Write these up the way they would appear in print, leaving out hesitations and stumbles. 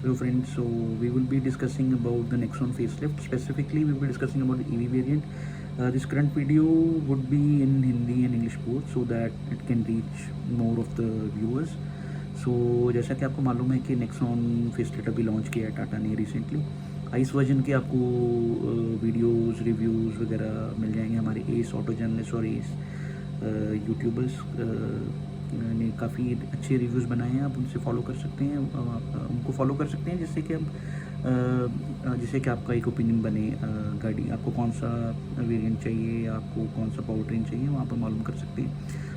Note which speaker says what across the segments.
Speaker 1: Hello friends, so we will be discussing about the Nexon facelift. Specifically, we will be discussing about the EV variant. This current video would be in Hindi and English both so that it can reach more of the viewers. So जैसा कि आपको मालूम है कि Nexon facelift अभी launch किया है टाटा ने रिसेंटली। आइस वर्जन के आपको वीडियोस रिव्यूज़ वगैरह मिल जाएंगे हमारे एस ऑटो जर्नलिस्ट और एस यूट्यूबर्स ने काफ़ी अच्छे रिव्यूज़ बनाए हैं। आप उनसे फॉलो कर सकते हैं, उनको फॉलो कर सकते हैं जिससे कि जिससे कि आपका एक ओपिनियन बने। गाड़ी आपको कौन सा वेरिएंट चाहिए, आपको कौन सा पावर ट्रेन चाहिए, वहाँ पर मालूम कर सकते हैं।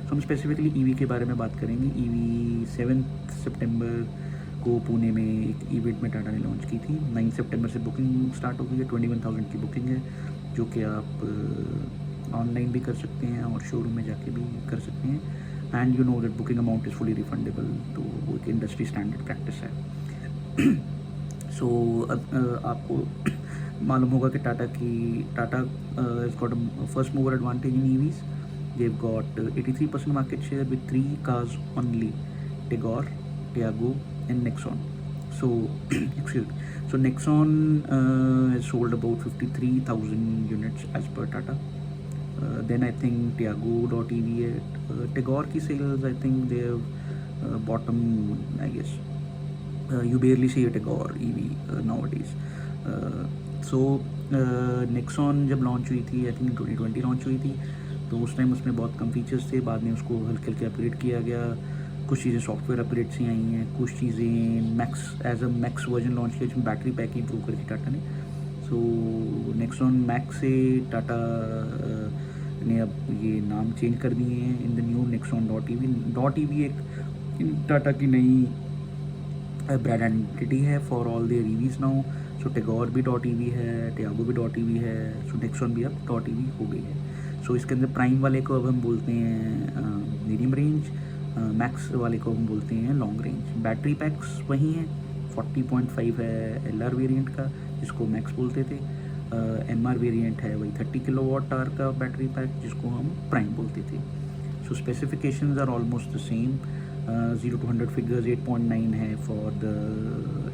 Speaker 1: तो हम स्पेसिफिकली ईवी के बारे में बात करेंगे। ईवी 7 सितंबर को पुणे में एक इवेंट में टाटा ने लॉन्च की थी। 9 सितंबर से बुकिंग स्टार्ट हो गई है। 21,000 की बुकिंग है, जो कि आप ऑनलाइन भी कर सकते हैं और शोरूम में जाके भी कर सकते हैं। And you know that booking amount is fully refundable, तो वो एक इंडस्ट्री स्टैंडर्ड प्रैक्टिस है। सो आपको मालूम होगा कि Tata has got first mover advantage in EVs. they've got 83% market share with 3 cars only: Tigor, Tiago and Nexon. So excuse me, so Nexon has sold about 53,000 units as per Tata. Then I think Tiago.ev at Tigor ki sales, I think they have bottom, I guess. You barely see a Tigor EV nowadays. So Nexon जब launch हुई थी, I think 2020 launch हुई थी, तो उस time उसमें बहुत कम features थे। बाद में उसको हल्के हल्के अपग्रेड किया गया। कुछ चीज़ें सॉफ्टवेयर अपग्रेड से आई हैं, कुछ चीज़ें मैक्स वर्जन लॉन्च किया जिसमें बैटरी पैक इंप्रूव करी थी टाटा ने। सो नेक्सॉन मैक्स से टाटा ने अब ये नाम चेंज कर दिए हैं इन द न्यू Nexon.ev एक टाटा की नई ब्रांड आइडेंटिटी है for all their EVs now. So Tigor भी .ev है, टियागो भी .ev है, सो नेक्सॉन भी अब .ev हो गई है। सो इसके अंदर प्राइम वाले को अब हम बोलते हैं मीडियम रेंज, मैक्स वाले को हम बोलते हैं लॉन्ग रेंज। बैटरी पैक्स वही हैं, 40.5 है LR वेरिएंट का जिसको मैक्स बोलते थे। MR वेरिएंट है वही 30 किलोवाट आवर का बैटरी पैक जिसको हम प्राइम बोलते थे। So specifications are almost the same. 0 to 100 figures 8.9 है for the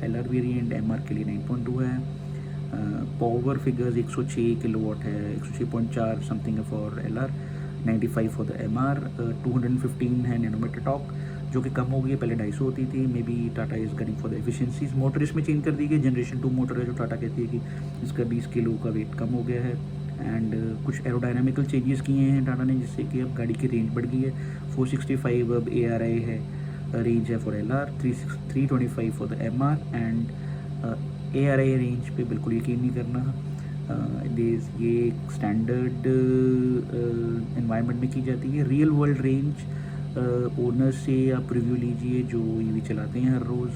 Speaker 1: LR variant, MR के लिए 9.2 है। पावर फिगर्स 106 किलोवाट है, 106.4 समथिंग है for LR, 95 for the MR। 215 है नैनोमीटर टॉक, जो कि कम हो गई है, पहले 250 होती थी। May be Tata is gunning for the efficiencies. Motor इसमें चेंज कर दी गई, जनरेशन 2 मोटर है जो टाटा कहती है कि इसका 20 किलो का वेट कम हो गया है। एंड कुछ एरोडायनामिकल चेंजेस किए हैं टाटा ने जिससे कि अब गाड़ी की रेंज बढ़ गई है। 465 अब ARI है, रेंज है for LR, 325 for the MR। And ARI range पे बिल्कुल यकीन नहीं करना। ये एक स्टैंडर्ड एनवायरनमेंट में की जाती है। रियल वर्ल्ड रेंज ओनर से आप रिव्यू लीजिए जो EV चलाते हैं हर रोज़।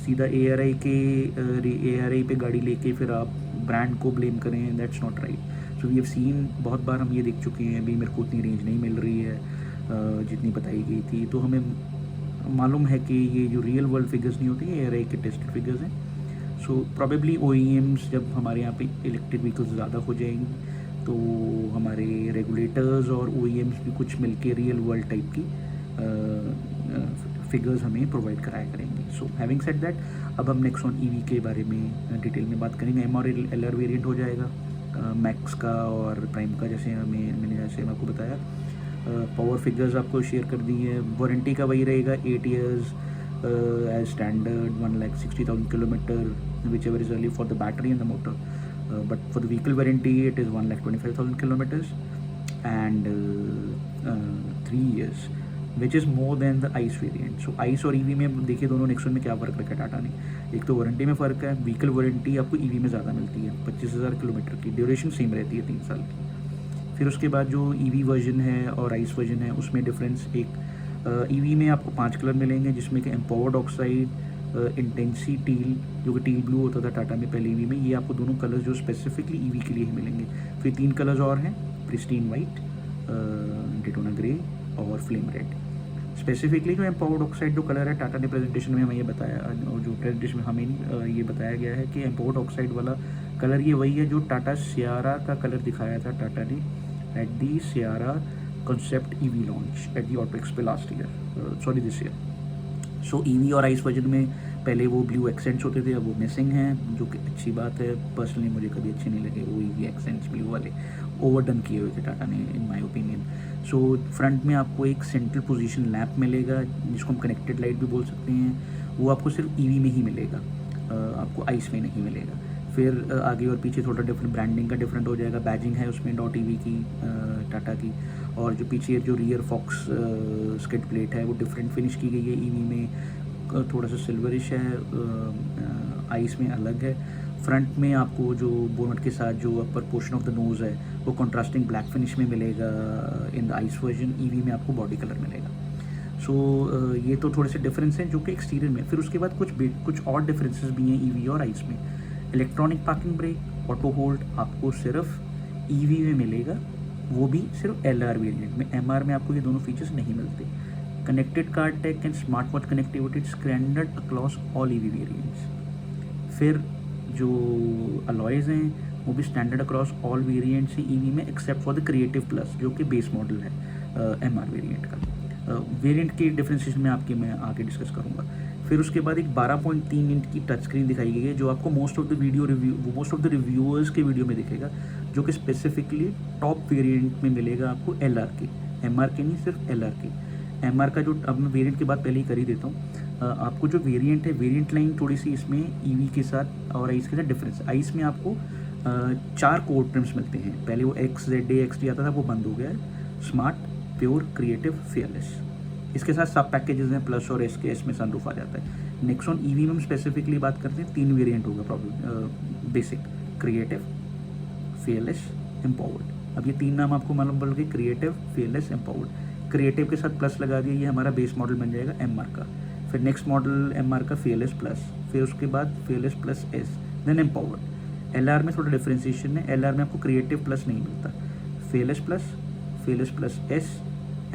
Speaker 1: सीधा ARI पे गाड़ी लेके फिर आप ब्रांड को ब्लेम करें, that's not right. So we have seen, बहुत बार हम ये देख चुके हैं। अभी मेरे को उतनी रेंज नहीं मिल रही है जितनी बताई गई थी, तो हमें मालूम है कि ये जो रियल वर्ल्ड फिगर्स नहीं होती है, ARI के टेस्टेड फिगर्स हैं। सो प्रॉबेबली OEMs जब हमारे यहाँ पे इलेक्ट्रिक व्हीकल्स ज़्यादा हो जाएंगी तो हमारे रेगुलेटर्स और OEMs भी कुछ मिलके रियल वर्ल्ड टाइप की फिगर्स हमें प्रोवाइड कराया करेंगे। सो हैविंग सेड दैट, अब हम नेक्सॉन EV के बारे में डिटेल में बात करेंगे। MR और LR वेरिएंट हो जाएगा, मैक्स का और प्राइम का, जैसे मैंने आपको बताया। पावर फिगर्स आपको शेयर कर दी है। वारंटी का वही रहेगा, 8 years as standard, 1,60,000 kilometre which ever is early for the battery and the motor. But for the vehicle warranty it is 1,25,000 kilometres and 3 years which is more than the ICE variant. So ICE और EV में देखिए दोनों Nexon में क्या फ़र्क रखा है टाटा ने। एक तो वारंटी में फ़र्क है, व्हीकल वारंटी आपको EV में ज़्यादा मिलती है, 25,000 किलोमीटर की, ड्यूरेशन सेम रहती है 3 साल की। फिर उसके बाद जो EV वर्जन है और आइस वर्जन है उसमें डिफरेंस एक, EV में आपको 5 कलर मिलेंगे जिसमें कि एम्पावर्ड ऑक्साइड, इंटेंसी टील, जो कि टील ब्लू होता था टाटा में पहले EV में, ये आपको दोनों कलर्स जो स्पेसिफिकली EV के लिए ही मिलेंगे। फिर 3 कलर्स और हैं, प्रिस्टीन वाइट, डेटोना ग्रे और फ्लेम रेड। स्पेसिफिकली जो एम्पावर्ड ऑक्साइड जो कलर है, टाटा ने प्रेजेंटेशन में हमें ये बताया, और जो प्रेजेंटेशन में हमें ये बताया गया है कि एम्पावर्ड ऑक्साइड वाला कलर ये वही है जो टाटा सियारा का कलर दिखाया था टाटा ने at the Sierra concept EV launch at the Auto Expo last year, this year. So EV और आइस वर्जन में पहले वो ब्लू एक्सेंट्स होते थे, अब वो मिसिंग हैं, जो कि अच्छी बात है। पर्सनली मुझे कभी अच्छे नहीं लगे वो ईवी एक्सेंट्स ब्लू वाले, ओवरडन किए हुए थे टाटा ने in my opinion. So front में आपको एक सेंट्रल पोजीशन लैंप मिलेगा, जिसको हम कनेक्टेड लाइट भी बोल सकते हैं। वो आपको सिर्फ ईवी में ही मिलेगा, आपको आइस में नहीं मिलेगा। फिर आगे और पीछे थोड़ा डिफरेंट ब्रांडिंग का डिफरेंट हो जाएगा, बैजिंग है उसमें .EV की, टाटा की। और जो पीछे जो रियर फॉक्स स्किड प्लेट है वो डिफरेंट फिनिश की गई है ईवी में, थोड़ा सा सिल्वरिश है, आइस में अलग है। फ्रंट में आपको जो बोनट के साथ जो upper portion of the nose है वो कॉन्ट्रास्टिंग ब्लैक फिनिश में मिलेगा in the ICE version. EV में आपको बॉडी कलर मिलेगा। सो ये तो थोड़े से डिफरेंस हैं जो कि एक्सटीरियर में। फिर उसके बाद कुछ और डिफरेंसेस भी हैं ईवी और आइस में। Electronic parking brake, auto hold आपको सिर्फ ईवी में मिलेगा, वो भी सिर्फ LR वेरिएंट में। MR में आपको ये दोनों फीचर्स नहीं मिलते। Connected car take and smart watch connectivity standard across all EV variants. फिर जो अलॉयज़ हैं वो भी स्टैंडर्ड अक्रॉस ऑल वेरिएंट्स हैं ईवी में, accept for the creative plus जो कि बेस मॉडल है MR वेरिएंट का। वेरिएंट के डिफरेंशिएशन में मैं आगे डिस्कस करूँगा। फिर उसके बाद एक 12.3 इंच की टच स्क्रीन दिखाई गई है, जो आपको मोस्ट ऑफ द रिव्यूअर्स के वीडियो में दिखेगा, जो कि स्पेसिफिकली टॉप वेरिएंट में मिलेगा आपको LR के, MR के नहीं, सिर्फ LR के। MR का जो, अब मैं वेरिएंट की बात पहले ही कर ही देता हूँ। आपको जो वेरिएंट है, वेरिएंट लाइन थोड़ी सी इसमें ईवी के साथ और आइस के साथ डिफरेंस है। आइस में आपको 4 कोड ट्रिम्स मिलते हैं। पहले वो XZA XD आता था, वो बंद हो गया है। Smart, pure, creative, fearless. इसके साथ सब पैकेजेस हैं, प्लस और एस के, इसमें सनरूफ आ जाता है। नेक्सॉन ईवी में हम स्पेसिफिकली बात करते हैं, 3 वेरिएंट होगा problem, basic, creative, fearless, empowered. अब ये 3 नाम आपको मालूम पड़ गए, क्रिएटिव, फेयरलेस, एम्पावर्ड। क्रिएटिव के साथ प्लस लगा दिया, ये हमारा बेस मॉडल बन जाएगा MR का। फिर नेक्स्ट मॉडल MR का फेयरलेस प्लस, फिर उसके बाद fearless plus S, then empowered. LR में थोड़ा डिफ्रेंसिएशन है, LR में आपको क्रिएटिव प्लस नहीं मिलता, fearless plus S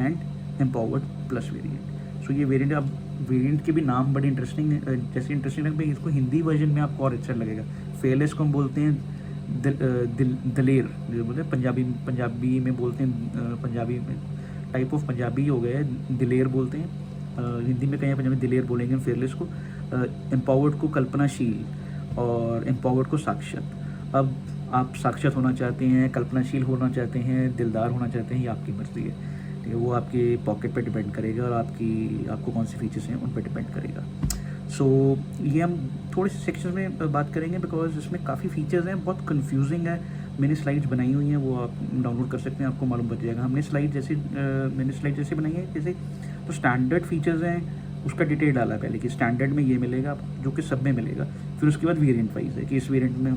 Speaker 1: and empowered plus variant. So ये वेरिएंट, अब वेरिएंट के भी नाम बड़े इंटरेस्टिंग, जैसे इंटरेस्टिंग लगता है, इसको हिंदी वर्जन में आपको और अच्छा लगेगा। फेयरलेस को हम बोलते हैं दलेर, जो बोलते हैं पंजाबी में बोलते हैं, पंजाबी में टाइप ऑफ पंजाबी हो गया है, दिलेर बोलते हैं। हिंदी में कहीं पंजाबी दिलेर बोलेंगे फेयरलेस को। एम्पावर्ड को कल्पनाशील और एम्पावर्ड को साक्षात। अब आप साक्षात होना चाहते हैं, कल्पनाशील होना चाहते हैं, दिलदार होना चाहते हैं, ये आपकी मर्ज़ी है, ठीक है। वो आपके पॉकेट पे डिपेंड करेगा और आपको कौन से फीचर्स हैं उन पे डिपेंड करेगा। सो ये हम थोड़े से सेक्शन में बात करेंगे, बिकॉज इसमें काफ़ी फीचर्स हैं, बहुत कंफ्यूजिंग है। मैंने स्लाइड्स बनाई हुई हैं, वो आप डाउनलोड कर सकते हैं, आपको मालूम पड़ जाएगा। मैंने स्लाइड जैसे बनाई है, जैसे तो स्टैंडर्ड फीचर्स हैं, उसका डिटेल डाला पहले कि स्टैंडर्ड में ये मिलेगा, जो कि सब में मिलेगा। फिर उसके बाद वेरिएंट वाइज है कि इस वेरिएंट में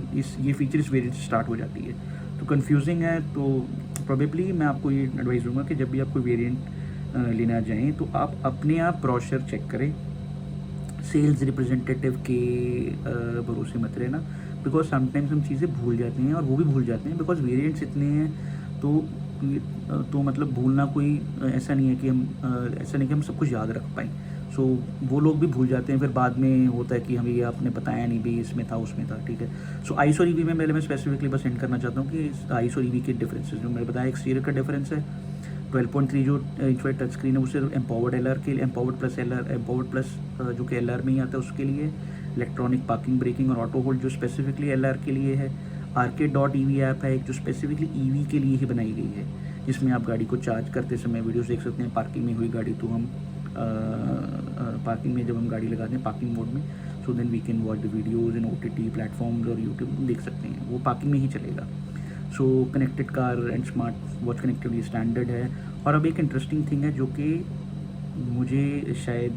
Speaker 1: ये फीचर इस वेरिएंट से स्टार्ट हो जाती है। तो कन्फ्यूजिंग है, तो प्रोबेबली मैं आपको ये एडवाइस दूंगा कि जब भी आप कोई वेरिएंट लेना जाएँ तो आप अपने आप ब्रोशर चेक करें, सेल्स रिप्रेजेंटेटिव के भरोसे मत रहना, बिकॉज समटाइम्स हम चीज़ें भूल जाते हैं, और वो भी भूल जाते हैं बिकॉज वेरिएंट्स इतने हैं। तो मतलब भूलना कोई ऐसा नहीं है कि हम सब कुछ याद रख पाएँ। सो वो लोग भी भूल जाते हैं, फिर बाद में होता है कि हमें ये आपने बताया नहीं भी, इसमें था उसमें था, ठीक है। सो आइस और ईवी में मैं स्पेसिफिकली बस एंड करना चाहता हूँ कि आइस और ईवी के डिफरेंसेस जो मैंने बताया। एक्सटीरियर का डिफरेंस है, 12.3 जो इंच वाइड टच स्क्रीन है वो सिर्फ एम्पावर्ड LR के लिए, एम्पावर्ड प्लस जो कि LR में ही आता है उसके लिए। इलेक्ट्रॉनिक पार्किंग ब्रेकिंग और ऑटो होल्ड जो स्पेसिफिकली LR के लिए है। Arcade.ev ऐप है एक, जो स्पेसिफिकली EV के लिए ही बनाई गई है, जिसमें आप गाड़ी को चार्ज करते समय वीडियोस देख सकते हैं। पार्किंग में हुई गाड़ी तो हम पार्किंग में जब हम गाड़ी लगाते हैं पार्किंग मोड में, so then we can watch the videos in OTT platforms और यूट्यूब देख सकते हैं, वो पार्किंग में ही चलेगा। So connected car and smart watch connectivity standard है। और अब एक इंटरेस्टिंग थिंग है जो कि मुझे शायद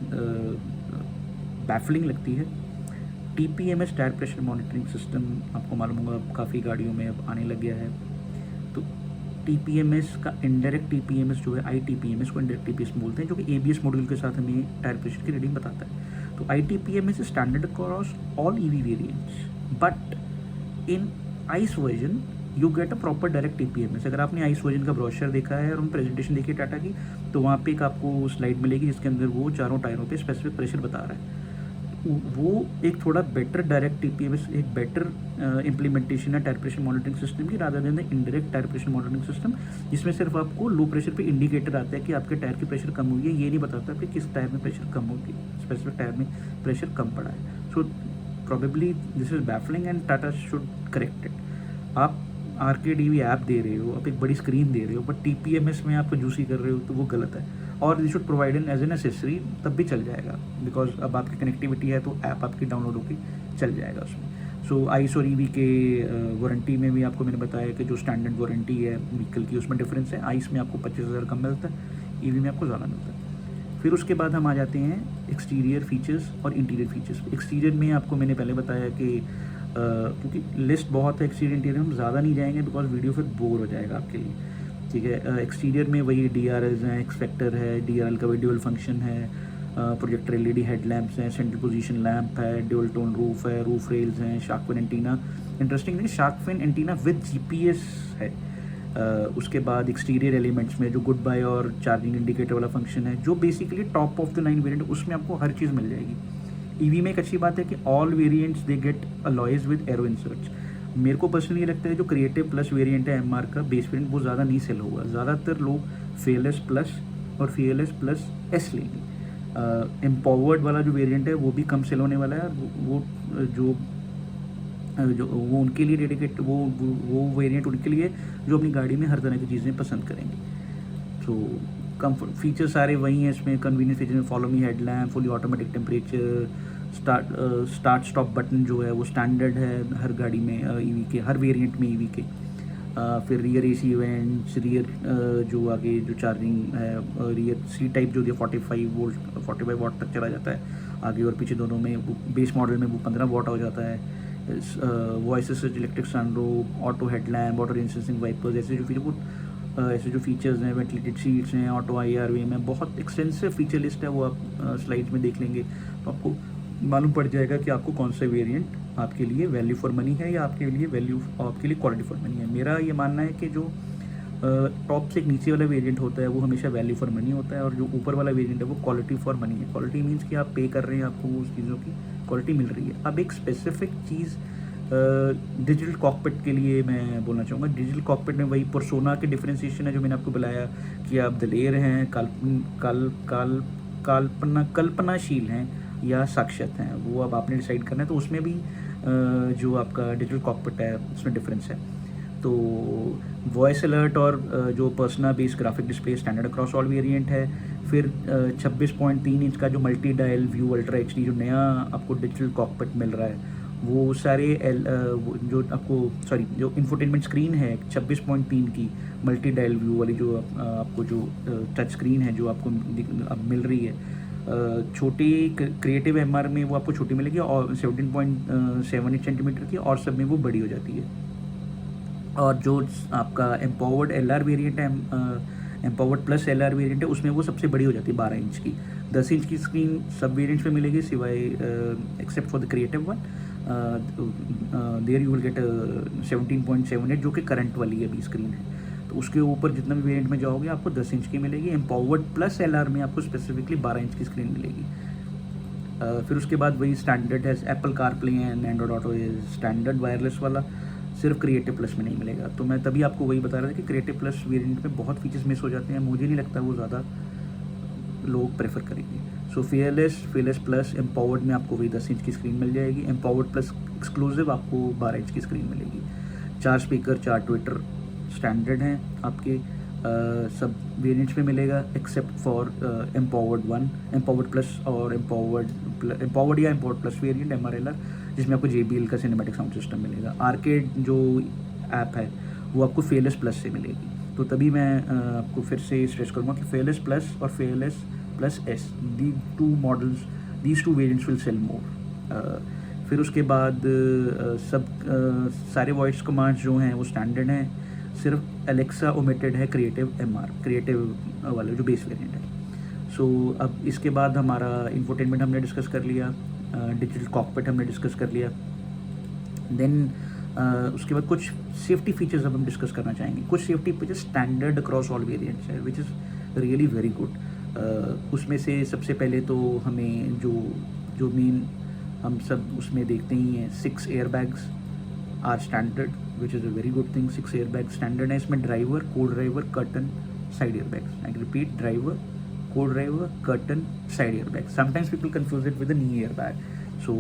Speaker 1: बैफलिंग लगती है, TPMS tyre pressure monitoring system. आपको मालूम होगा काफ़ी गाड़ियों में अब आने लग गया है। तो TPMS का इनडायरेक्ट TPMS जो है, ITPMS को इनडायरेक्ट TPMS बोलते हैं, जो कि ABS मॉड्यूल के साथ हमें टायर प्रेशर की रीडिंग बताता है। तो ITPMS standard across all EV variants, but in ice version you get a proper direct TPMS। अगर आपने आइस वर्जन का ब्रोशर देखा है और उन प्रेजेंटेशन देखी है टाटा की, तो वहाँ पे एक आपको स्लाइड मिलेगी जिसके अंदर वो चारों टायरों पे स्पेसिफिक प्रेशर बता रहा है। वो एक थोड़ा बेटर डायरेक्ट टीपीएमएस, एक बेटर इम्प्लीमेंटेशन है टायर प्रेशर मॉनिटरिंग सिस्टम की, rather than the indirect tyre pressure monitoring system, जिसमें सिर्फ आपको लो प्रेशर पे इंडिकेटर आता है कि आपके टायर की प्रेशर कम हुई है, ये नहीं बताता कि किस टायर में प्रेशर कम होगी, स्पेसिफिक टायर में प्रेशर कम पड़ा है। So probably this is baffling and Tata should correct it. आप RKDV ऐप दे रहे हो, आप एक बड़ी स्क्रीन दे रहे हो, बट TPMS में आप कंजूसी कर रहे हो, तो वो गलत है। और this should provide an as an accessory, तब भी चल जाएगा, बिकॉज अब आपकी कनेक्टिविटी है तो ऐप आपकी डाउनलोड होकर चल जाएगा उसमें। सो आइस और EV के वारंटी में भी आपको मैंने बताया कि जो स्टैंडर्ड वारंटी है व्हीकल की उसमें डिफरेंस है। आइस में आपको 25,000 कम मिलता है, EV में आपको ज़्यादा मिलता है। फिर उसके बाद हम आ जाते हैं एक्सटीरियर फीचर्स और इंटीरियर फीचर्स। एक्सटीरियर में आपको मैंने पहले बताया कि क्योंकि लिस्ट बहुत है एक्सटीरियर इंटीरियर, हम ज़्यादा नहीं जाएंगे बिकॉज वीडियो फिर बोर हो जाएगा आपके लिए, ठीक है। एक्सटीरियर में वही DRLs हैं, एक्सपेक्टर है, DRL का भी ड्यूल फंक्शन है, प्रोजेक्टर LED हेडलैम्प्स हैं, सेंट्रल पोजीशन लैंप है, ड्यूल टोन रूफ है, रूफ रेल्स हैं, शार्क फिन एंटीना। इंटरेस्टिंग है, shark fin antenna with GPS है। उसके बाद एक्सटीरियर एलिमेंट्स में जो गुड बाय और चार्जिंग इंडिकेटर वाला फंक्शन है, जो basically top of the line variant, उसमें आपको हर चीज़ मिल जाएगी। EV में एक अच्छी बात है कि all variants they get alloys with arrow inserts. मेरे को पर्सनली लगता है जो क्रिएटिव प्लस वेरिएंट है MR का बेस वेरिएंट, वो ज़्यादा नहीं सेल होगा। ज़्यादातर लोग Fearless प्लस और Fearless प्लस S लेंगे। एम्पावर्ड वाला जो वेरिएंट है वो भी कम सेल होने वाला है। वो जो जो वो उनके लिए डेडिकेट वो वेरिएंट उनके लिए जो अपनी गाड़ी में हर तरह की चीज़ें पसंद करेंगे। तो कंफर्ट फीचर सारे वही हैं इसमें। कन्वीनियंस फीचर में follow me headlamp, fully automatic temperature, start stop button जो है वो स्टैंडर्ड है हर गाड़ी में, EV के हर वेरिएंट में EV के। फिर रियर AC इवेंट्स, रियर जो आगे जो चार्जिंग है, रियर C टाइप जो 45 वाट तक चला जाता है आगे और पीछे दोनों में। बेस मॉडल में वो 15 वाट हो जाता है। Voice assist, electric sunroof, auto headlamp, auto rain sensing wipers, ऐसे जो फीचर्स हैं, वेंटिलेटेड सीट्स हैं, ऑटो IRV में बहुत एक्सटेंसिव फीचर लिस्ट है, वो आप स्लाइड्स में देख लेंगे तो आपको मालूम पड़ जाएगा कि आपको कौन सा वेरिएंट आपके लिए वैल्यू फॉर मनी है या आपके लिए क्वालिटी फॉर मनी है। मेरा ये मानना है कि जो टॉप से एक नीचे वाला वेरिएंट होता है वो हमेशा वैल्यू फॉर मनी होता है, और जो ऊपर वाला वेरिएंट है वो क्वालिटी फॉर मनी है। क्वालिटी मीन्स कि आप पे कर रहे हैं, आपको उस चीज़ों की क्वालिटी मिल रही है। अब एक स्पेसिफिक चीज़ डिजिटल कॉकपिट के लिए मैं बोलना चाहूँगा। डिजिटल कॉकपिट में वही पर्सोना के डिफरेंशिएशन है जो मैंने आपको बताया कि आप दलेर हैं, कल्पनाशील हैं या साक्षात हैं, वो अब आपने डिसाइड करना है। तो उसमें भी जो आपका डिजिटल कॉकपिट है उसमें डिफरेंस है। तो वॉइस अलर्ट और जो persona based graphic display standard across all variant है। फिर 26.3 इंच का जो multi dial view ultra HD जो नया आपको डिजिटल कॉकपिट मिल रहा है, वो सारे जो इंफोटेनमेंट स्क्रीन है 26.3 की मल्टी डायल व्यू वाली, जो आपको जो टच स्क्रीन है जो आपको अब मिल रही है, छोटी क्रिएटिव MR में वो आपको छोटी मिलेगी और 17.78 सेंटीमीटर की, और सब में वो बड़ी हो जाती है। और जो आपका एम्पावर्ड LR वेरिएंट है, एम्पावर्ड प्लस LR वेरिएंट है, उसमें वो सबसे बड़ी हो जाती है 12 इंच की। 10 इंच की स्क्रीन सब वेरिएंट्स में मिलेगी सिवाय except for the creative one. There you will get 17.78 जो कि करंट वाली अभी स्क्रीन है। तो उसके ऊपर जितना भी वेरिएंट में जाओगे आपको 10 इंच की मिलेगी। एम्पावर्ड प्लस LR में आपको स्पेसिफिकली 12 इंच की स्क्रीन मिलेगी। फिर उसके बाद वही स्टैंडर्ड है, Apple CarPlay and Android auto standard wireless वाला सिर्फ क्रिएटिव प्लस में नहीं मिलेगा। तो मैं तभी आपको वही बता रहा था कि क्रिएटिव प्लस वेरिएंट में बहुत फीचर्स मिस हो जाते हैं, मुझे नहीं लगता वो ज़्यादा लोग प्रेफर करेंगे। सो Fearless प्लस एम्पावर्ड में आपको वही 10 इंच की स्क्रीन मिल जाएगी। एम्पावर्ड प्लस एक्सक्लूसिव आपको 12 इंच की स्क्रीन मिलेगी। 4 स्पीकर 4 ट्विटर स्टैंडर्ड हैं आपके, सब वेरिएंट्स में मिलेगा एक्सेप्ट फॉर एम्पावर्ड प्लस और एम्पावर्ड या एम्पावर्ड प्लस वेरिएंट MRLR, जिसमें आपको JBL का सिनेमैटिक साउंड सिस्टम मिलेगा। आर्केड जो ऐप है वो आपको Fearless प्लस से मिलेगी। तो तभी मैं आपको फिर से स्ट्रेस करूँगा कि Fearless प्लस और Fearless plus S, these two variants will sell more। फिर उसके बाद सारे वॉइस कमांड्स जो हैं वो स्टैंडर्ड हैं, सिर्फ एलेक्सा ओमिटेड है क्रिएटिव वाले जो बेस वेरिएंट है। सो अब इसके बाद हमारा इंफोटेनमेंट हमने डिस्कस कर लिया, डिजिटल कॉकपिट हमने डिस्कस कर लिया। देन उसके बाद कुछ सेफ्टी फीचर्स अब हम डिस्कस करना चाहेंगे। कुछ safety features standard across all variants है which is really very good. उसमें से सबसे पहले तो हमें जो मेन हम सब उसमें देखते ही हैं 6 air bags are standard, which is a very good thing. 6 air bag standard है। इसमें driver, co-driver, curtain, side air bags. I repeat, driver, co-driver, curtain, side airbag. Sometimes people confuse it with a knee airbag. So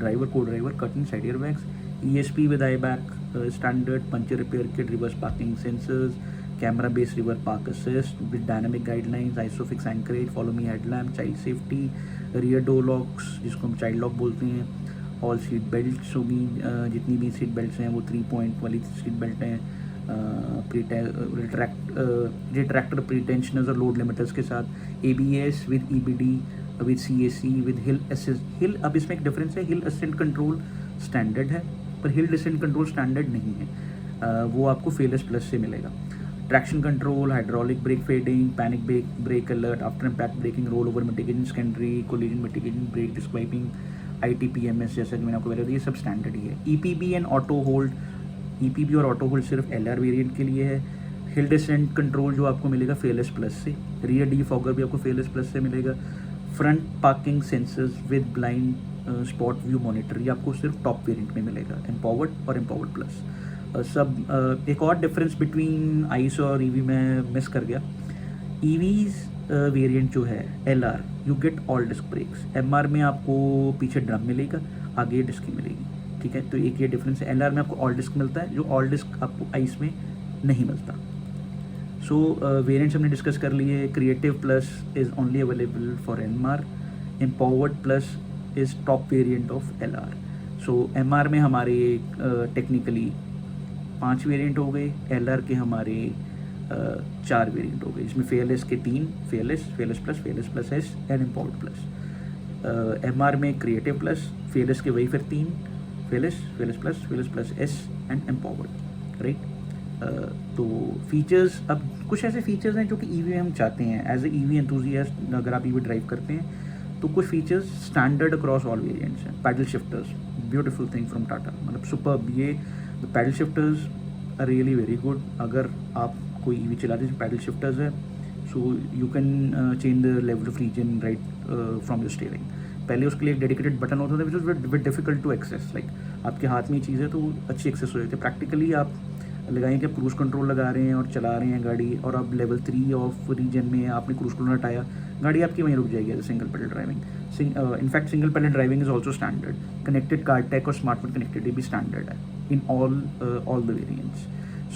Speaker 1: driver, co-driver, curtain, side airbags. ESP with IBAC, standard, puncture repair kit, reverse parking sensors, camera-based reverse park assist with dynamic guidelines, ISOFIX anchorage, follow me headlamp, child safety, rear door locks जिसको हम child lock बोलते हैं, all seat belts होगी, जितनी भी seat belts हैं वो 3 point वाली सीट बेल्ट हैं, रिट्रैक्टर, प्रीटेंशनर्स और लोड लिमिटर्स के साथ, ABS with EBD with CAC with hill assist. Hill, अब इसमें एक डिफरेंस है, हिल असिस्ट कंट्रोल स्टैंडर्ड है पर हिल डिसेंट कंट्रोल स्टैंडर्ड नहीं है, वो आपको फेयरलेस प्लस से मिलेगा। Traction control, hydraulic brake fading, panic brake alert, after impact braking, roll over mitigation, secondary collision mitigation, brake disc wiping, ITPMS जैसा कि मैंने आपको बताया, ये सब स्टैंडर्ड ही है। EPB and auto hold, EPB और ऑटो होल्ड सिर्फ LR वेरिएंट के लिए है। हिल डिसेंट कंट्रोल जो आपको मिलेगा फेयरलेस प्लस से, रियर डीफॉगर भी आपको फेयरलेस प्लस से मिलेगा। Front parking sensors with blind spot view monitor, ये आपको सिर्फ टॉप वेरिएंट में मिलेगा, एम्पावर्ड और एम्पावर्ड प्लस। एक और डिफरेंस बिटवीन आइस और EV में मिस कर गया। EVs वेरिएंट जो है LR, you get all disc brakes. MR में आपको पीछे ड्रम मिलेगा, आगे डिस्क ही मिलेगी, ठीक है। तो एक ये डिफरेंस है, LR में आपको ऑल डिस्क मिलता है, जो ऑल डिस्क आपको आइस में नहीं मिलता। सो वेरिएंट्स हमने डिस्कस कर लिए। Creative plus is only available for MR, empowered plus is top variant of LR। So MR में हमारे टेक्निकली 5 वेरिएंट हो गए, LR के हमारे 4 वेरिएंट हो गए, जिसमें फेयरलेस के 3, fearless plus S and empowered plus. MR में क्रिएटिव प्लस, फेयरलेस के वही फिर 3, fearless plus S and empowered, right. तो फीचर्स, अब कुछ ऐसे फीचर्स हैं जो कि EV में हम चाहते हैं एज ए EV एंथुजियास्ट। अगर आप EV ड्राइव करते हैं तो कुछ features standard across all variants हैं। Paddle shifters, beautiful thing from Tata, मतलब सुपर्ब। ये paddle shifters are really very good. अगर आप कोई EV चलाते हैं पैडल शिफ्टर्स है, so you can change the level of regen right from your steering. पहले उसके लिए एक डेडिकेटेड बटन होता था which was very difficult to access, like आपके हाथ में ही चीज़ है तो अच्छी एक्सेस हो जाती है। प्रैक्टिकली आप लगाएं कि आप क्रूज़ कंट्रोल लगा रहे हैं और चला रहे हैं गाड़ी, और अब लेवल 3 ऑफ रीजन में आपने क्रूज़ कंट्रोल हटाया, गाड़ी आपकी वहीं रुक जाएगी as single paddle driving. In fact single paddle driving is also standard. Connected car tech और स्मार्टफोन कनेक्टिविटी भी स्टैंडर्ड है in all the variants.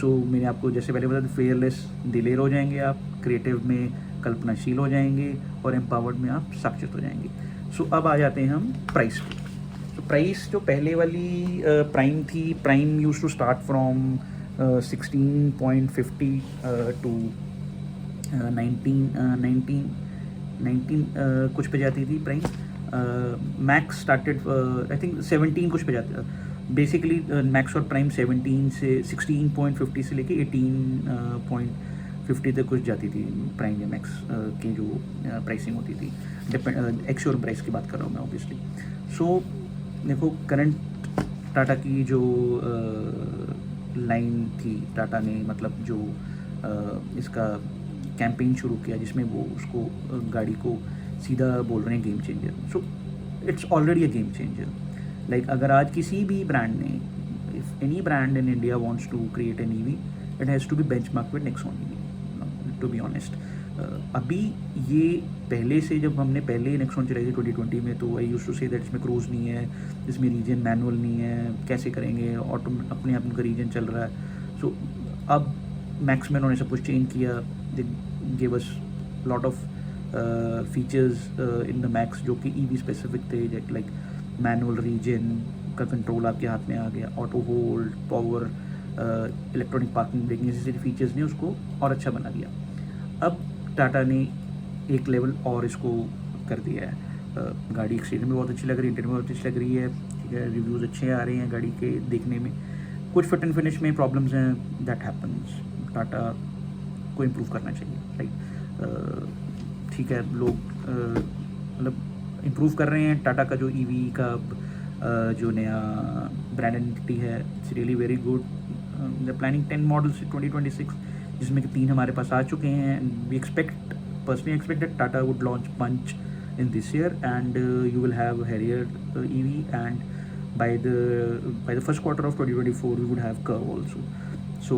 Speaker 1: So मैंने आपको जैसे पहले बताया, फेयरलेस दिलेर हो जाएंगे आप, क्रिएटिव में कल्पनाशील हो जाएंगे, और एम्पावर्ड में आप साक्षित हो जाएंगे। सो अब आ जाते हैं हम प्राइस पे। तो प्राइस जो पहले वाली प्राइम थी, prime use to start from 16.50 to 19 कुछ पे जाती थी prime. Max started I think 17 कुछ पे जाता था। बेसिकली मैक्स और प्राइम 17 से 16.50 से लेके 18.50 तक कुछ जाती थी प्राइम या मैक्स की जो प्राइसिंग होती थी। एक्चुअल प्राइस की बात कर रहा हूँ मैं ऑब्वियसली। सो देखो, करंट टाटा की जो लाइन थी, टाटा ने मतलब जो इसका कैंपेन शुरू किया जिसमें वो उसको गाड़ी को सीधा बोल रहे हैं game changer. So it's already a game changer. Like अगर आज किसी भी ब्रांड ने, if any brand in India wants to create an EV, it has to be benchmark with Nexon EV, to be honest. अभी ये पहले से, जब हमने पहले नेक्सॉन चलाई थी 2020 में, तो I used to say that इसमें क्रूज नहीं है, इसमें रीजन मैनुअल नहीं है, कैसे करेंगे, ऑटो अपने आप उनका रीजन चल रहा है। सो अब मैक्स में उन्होंने सब कुछ चेंज किया, they give us lot of features in the max जो कि EV स्पेसिफिक थे, लाइक मैनुअल रीजन का कंट्रोल आपके हाथ में आ गया, auto hold, power, electronic parking braking, जैसे फीचर्स ने उसको और अच्छा बना दिया। अब टाटा ने एक लेवल और इसको कर दिया है। गाड़ी एक्सटीरियर में बहुत अच्छी लग रही है, इंटीरियर में बहुत अच्छी लग रही है, ठीक है, रिव्यूज़ अच्छे आ रहे हैं गाड़ी के देखने में। कुछ फिट एंड फिनिश में प्रॉब्लम्स हैं, दैट हैपन्स, टाटा को इम्प्रूव करना चाहिए, राइट। ठीक है, लोग मतलब इम्प्रूव कर रहे हैं। टाटा का जो EV का जो नया ब्रांड आइडेंटिटी है, it's really very good. The planning 10 models 2026, जिसमें कि 3 हमारे पास आ चुके हैं। We expect, personally expect that Tata would launch Punch in this year, and you will have Harrier EV, and by the first quarter of 2024 we would have Curve also. So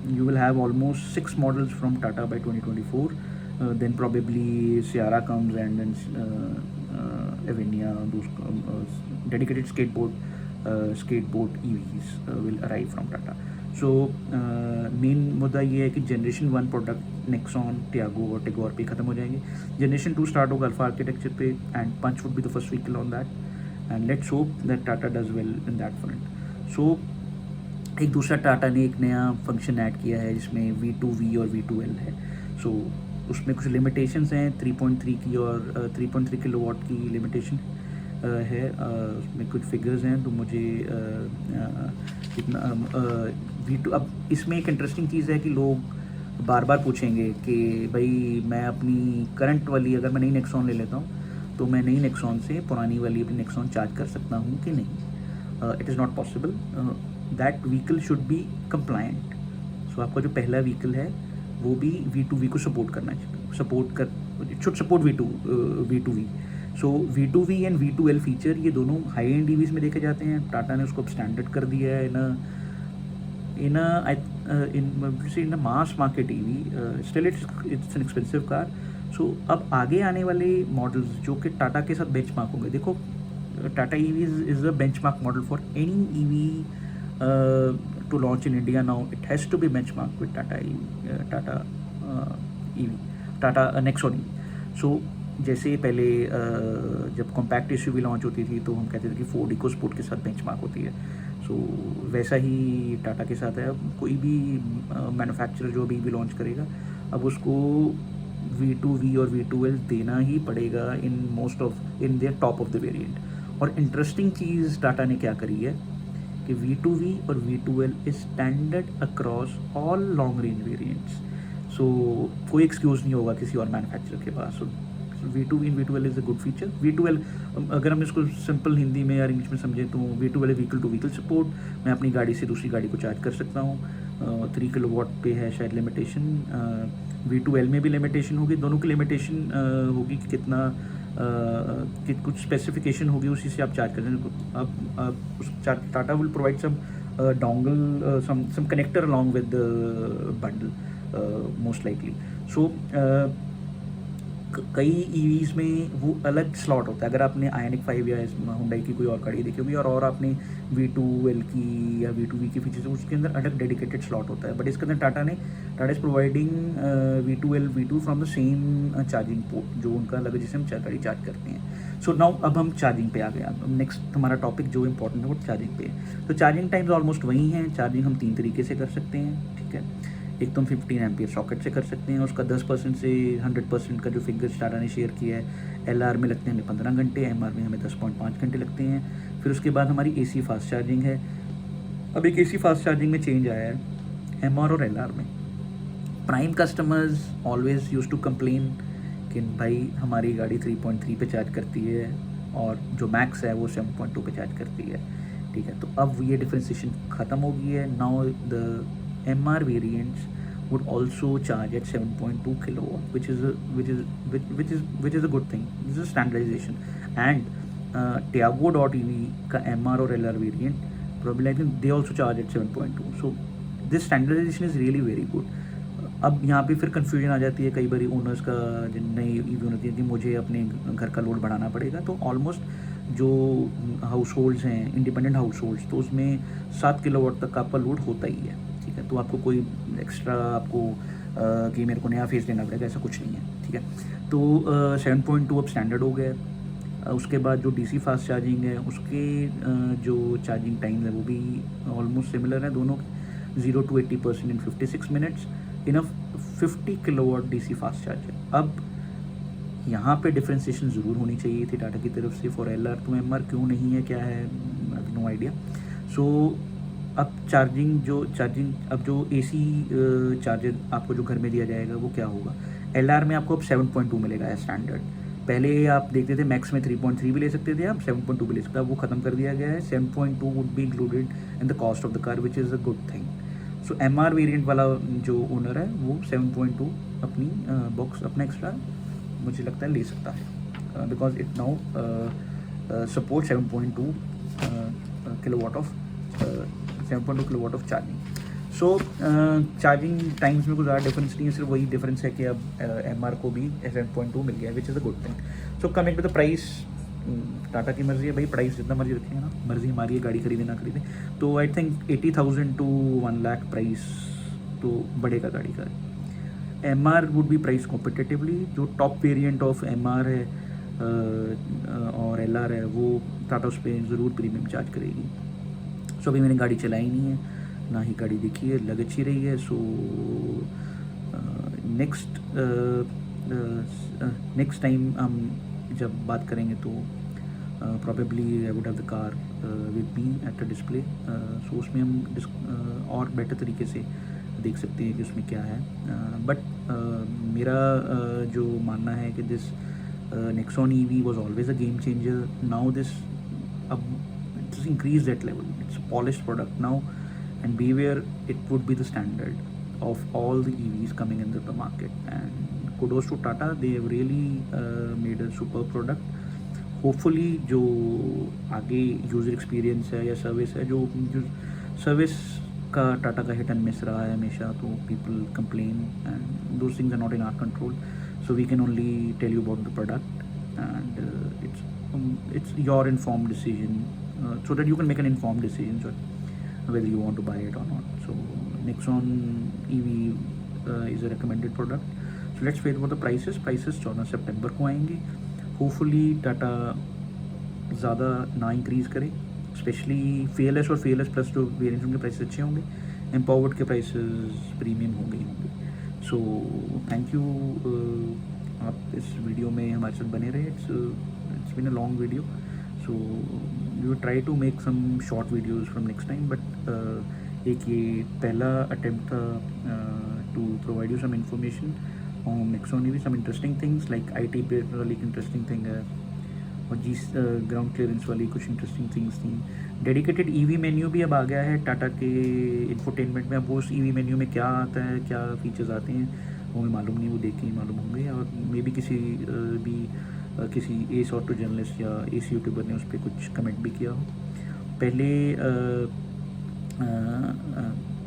Speaker 1: you will have almost 6 models from Tata by 2024. Then probably Sierra comes, and then Avinia, those dedicated skateboard EVs will arrive from Tata. So main मुद्दा ये है कि generation 1 product Nexon, Tiago और टिगोर पे ख़त्म हो जाएंगे. Generation 2 start होगा अल्फा आर्किटेक्चर पे, and punch would be the first vehicle on that, and let's hope that Tata does well in that front. So एक दूसरा टाटा ने एक नया फंक्शन ऐड किया है जिसमें V2V और V2L है. सो उसमें कुछ लिमिटेशंस हैं, 3.3 की और 3.3 किलोवाट की लिमिटेशन है. उसमें कुछ फिगर्स हैं, तो मुझे कितना V2. अब इसमें एक इंटरेस्टिंग चीज़ है कि लोग बार बार पूछेंगे कि भाई मैं अपनी करंट वाली, अगर मैं नई नेक्सॉन ले लेता हूँ तो मैं नई नेक्सॉन से पुरानी वाली अपनी नेक्सॉन चार्ज कर सकता हूँ कि नहीं. It is not possible. That vehicle should be compliant. So आपका जो पहला व्हीकल है वो भी V2V को सपोर्ट करना चाहिए, should support V2V. So V2V and V2L feature ये दोनों हाई एंड EVs में देखे जाते हैं. टाटा ने उसको अब स्टैंडर्ड कर दिया है in mass market EV. Still it's an expensive car. So अब आगे आने वाले मॉडल्स जो कि टाटा के साथ बेंचमार्क होंगे. देखो, Tata EV is a benchmark model for any EV to launch in India now. It has to be benchmarked with Tata Nexon EV. So जैसे पहले जब कॉम्पैक्ट SUV लॉन्च होती थी तो हम कहते थे कि फोर्ड इकोस्पोर्ट के साथ बेंचमार्क होती है. सो वैसा ही टाटा के साथ है. अब कोई भी मैन्युफैक्चरर जो भी लॉन्च करेगा अब उसको V2V और V2L देना ही पड़ेगा in their top of the variant. और इंटरेस्टिंग चीज़ टाटा ने क्या करी है कि V2V और V2L is standard across all long range variants. So कोई एक्सक्यूज़ नहीं होगा किसी और मैन्युफैक्चरर के पास. V2V and V2L is a good feature. V2L अगर हम इसको सिंपल हिंदी में या इंग्लिश में समझें तो V2L vehicle to vehicle support. मैं अपनी गाड़ी से दूसरी गाड़ी को चार्ज कर सकता हूँ. 3 किलोवाट पे है शायद लिमिटेशन. V2L में भी लिमिटेशन होगी. दोनों की लिमिटेशन होगी कि कितना कि कुछ स्पेसिफिकेशन होगी, उसी से आप चार्ज करें. अब Tata will provide some dongle, some connector along with bundle most likely. So कई EVs में वो अलग स्लॉट होता है. अगर आपने आयनिक 5 या हुंडई की कोई और गाड़ी देखी होगी और आपने V2L की या V2V की फीचर्स, उसके अंदर अलग डेडिकेटेड स्लॉट होता है. बट इसके अंदर Tata is providing V2L V2 from the same charging port जो उनका अलग है, जिसे हम गाड़ी चार्ज करते हैं. सो नाउ अब हम चार्जिंग पे आ गए. अब नेक्स्ट हमारा टॉपिक जो इंपॉर्टेंट है वो चार्जिंग पे है. तो चार्जिंग टाइम्स ऑलमोस्ट वही हैं. चार्जिंग हम 3 तरीके से कर सकते हैं. ठीक है, एक तो हम 15 एम्पियर सॉकेट से कर सकते हैं. उसका 10% से 100% का जो फिगर टाटा ने शेयर किया है, LR में लगते हैं हमें 15 घंटे, MR में हमें 10.5 घंटे लगते हैं. फिर उसके बाद हमारी AC फास्ट चार्जिंग है. अब एक AC फास्ट चार्जिंग में चेंज आया है MR और LR में. Prime customers always use to complain कि भाई हमारी गाड़ी 3.3 पे चार्ज करती है और जो मैक्स है वो 7.2 पे चार्ज करती है. ठीक है, तो अब ये डिफ्रेंसिएशन ख़त्म हो गई है. Now the MR variants would also charge at 7.2 kilowatt, which is a good thing. This is a standardization. And Tiago.ev का MR और LR variant probably I think they also charge at 7.2. So this standardization is really very good. अब यहाँ पे फिर confusion आ जाती है कई बार owners का, जिन नई EV होती है कि मुझे अपने घर का लोड बढ़ाना पड़ेगा. तो ऑलमोस्ट जो हाउस होल्ड्स हैं, इंडिपेंडेंट हाउस होल्ड्स, तो उसमें 7 किलोवाट तक का आपका लोड होता ही है. ठीक है, तो आपको कोई एक्स्ट्रा कि मेरे को नया फेस देना पड़ेगा, ऐसा कुछ नहीं है. ठीक है, तो 7.2 अब स्टैंडर्ड हो गया. उसके बाद जो DC फास्ट चार्जिंग है उसके जो चार्जिंग टाइम है वो भी ऑलमोस्ट सिमिलर है दोनों. 0 to 80% in 56 minutes in a 50 kilowatt DC fast charger. अब यहाँ पे डिफ्रेंसिएशन ज़रूर होनी चाहिए थी टाटा की तरफ से फॉर LR. तो MR क्यों नहीं है, क्या है, नो आइडिया. सो अब अब जो AC चार्जर आपको जो घर में दिया जाएगा वो क्या होगा. LR में आपको अब 7.2 मिलेगा है स्टैंडर्ड. पहले आप देखते थे मैक्स में 3.3 भी ले सकते थे, आप 7.2 भी ले सकते. अब वो ख़त्म कर दिया गया है. 7.2 would be included in the cost of the car, which is a good thing. So MR variant वाला जो ओनर है वो 7.2 अपनी बॉक्स अपना एक्स्ट्रा मुझे लगता है ले सकता है. because it now supports 7.2 kilowatt of 7.2 kilowatt of charging. So charging times में कुछ ज़्यादा डिफरेंस नहीं है, सिर्फ वही डिफरेंस है कि अब MR को भी 7.2 मिल गया है, which is a good thing. So coming to the price, Tata की मर्जी है भाई, प्राइस जितना मर्जी रखेंगे ना, मर्जी हमारी है, गाड़ी खरीदे ना खरीदे. तो I think 80,000 to 1 lakh price तो बढ़ेगा गाड़ी का. MR would be price competitively. जो टॉप वेरिएंट ऑफ MR है और LR है, वो टाटा उस पर ज़रूर प्रीमियम चार्ज करेगी. सो अभी मैंने गाड़ी चलाई नहीं है, ना ही गाड़ी देखी है, लग अच्छी रही है. सो नेक्स्ट टाइम हम जब बात करेंगे तो probably I would have the car with me at a display. So उसमें हम और बेटर तरीके से देख सकते हैं कि उसमें क्या है. बट मेरा जो मानना है कि this Nexon EV was always a game changer. Now it's increased that level. It's a polished product now, and beware, it would be the standard of all the EVs coming into the market. And kudos to Tata, they have really made a superb product. Hopefully जो आगे user experience है या service है, जो service का टाटा का hit and miss रहा है हमेशा, तो people complain and those things are not in our control. So we can only tell you about the product, and it's your informed decision, so that you can make an informed decision whether you want to buy it or not. So Nexon EV is a recommended product. So let's wait for the prices. Prices 14 सितंबर को आएंगे. Hopefully Tata ज़्यादा ना increase करे, specially Fearless और Fearless Plus जो variants उनके price अच्छे होंगे, एम्पावर्ड के प्राइसेस प्रीमियम होंगे. So thank you. आप इस वीडियो में हमारे साथ बने रहे. It's been a long video, so we will try to make some short videos from next time. But एक ये पहला अटेम्प्ट था to provide you some information on Nexon EV, some interesting things like IT पे वाली interesting thing है, और ground clearance वाली कुछ इंटरेस्टिंग थिंग्स थी. डेडिकेटेड EV मेन्यू भी अब आ गया है टाटा के इंफोटेनमेंट में. अब वो उस EV मेन्यू में क्या आता है, क्या फीचर्स आते हैं, वो हमें मालूम नहीं, वो देख के ही मालूम होंगे. और मे बी किसी एस ऑटो जर्नलिस्ट या एस यूट्यूबर ने उस पर कुछ कमेंट भी किया हो.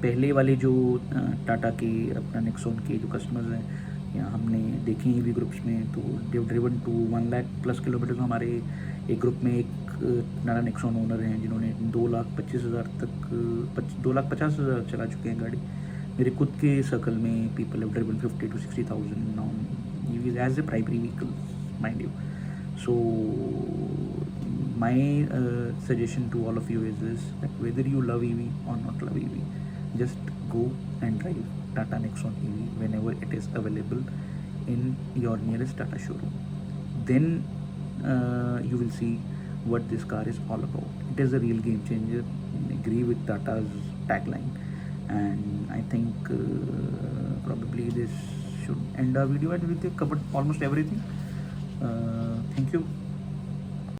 Speaker 1: पहले वाले जो टाटा के अपना Nexon के जो कस्टमर्स हैं या हमने देखे EV ग्रुप्स में, तो Dev driven to 1 lakh plus kilometre. तो हमारे एक ग्रुप में एक नाना Nexon ओनर हैं जिन्होंने 2,25,000 तक 2,50,000 चला चुके हैं गाड़ी. मेरे खुद के सर्कल में people have driven 50,000 to 60,000 now EVs as a primary vehicle, mind you. So my suggestion to all of you is this, that whether you love EV or not love EV, just go and drive Tata Nexon EV whenever it is available in your nearest Tata showroom. Then you will see what this car is all about. It is a real game changer. I agree with Tata's tagline, and I think probably this should end our video, and we have covered almost everything. Thank you.